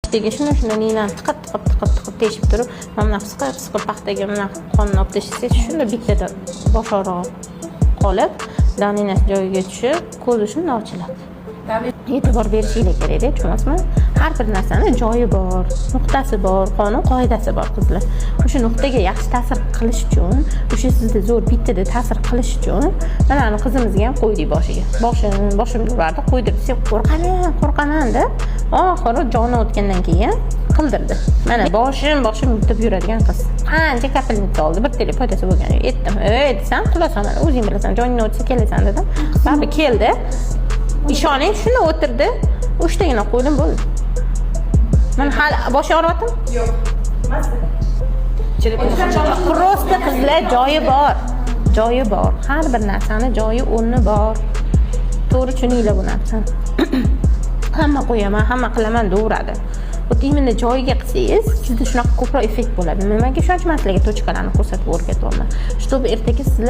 Ishtiga shuni niydan tiqib teshib turib, mana siqib paxtaga mana qonni olib tashlasangiz, shunda bittada boshoqroq qolib, daninasi joyiga tushib, ko'zi shunday ochiladi. E'tibor berishingiz kerak-da, tushunasizmi? Har bir narsani joyi bor, nuqtasi bor, qonun qoidasi bor qizlar. O'sha nuqtaga yaxshi ta'sir qilish uchun, o'sha sizda zo'r bittada ta'sir qilish uchun, mana qizimizga ham qo'ydik boshiga. Boshim urardi, qo'ydirib, deb qo'rqaman deb, oxiri joni o'tgandan keyin qildirdi. Mana boshim yutib yuradigan qiz. Qancha kapelnikka oldi, bir tele foydasi bo'lgan. Aytdim, desam, qilasan, o'zing bilasan, joning o'tsa kelasan dedim. Baribir keldi. İshoning shunda o'tirdi. 3 tagina qo'ydim bo'ldi. Men hali bosh og'riyaptimi? Yo'q. Prosta qizlar joyi bor. Joyi bor. Har bir narsani joyi, o'rni bor. To'g'ri tushuninglar bu narsani. Hamma qo'yaman, hamma qilaman deveradi. Imенно joyiga qilsangiz, sizda shunaqa ko'proq effekt bo'ladi. Menga ishonch sizlarga tochkalarni ko'rsatib o'rgatyapman. Чтобы ertaga sizlar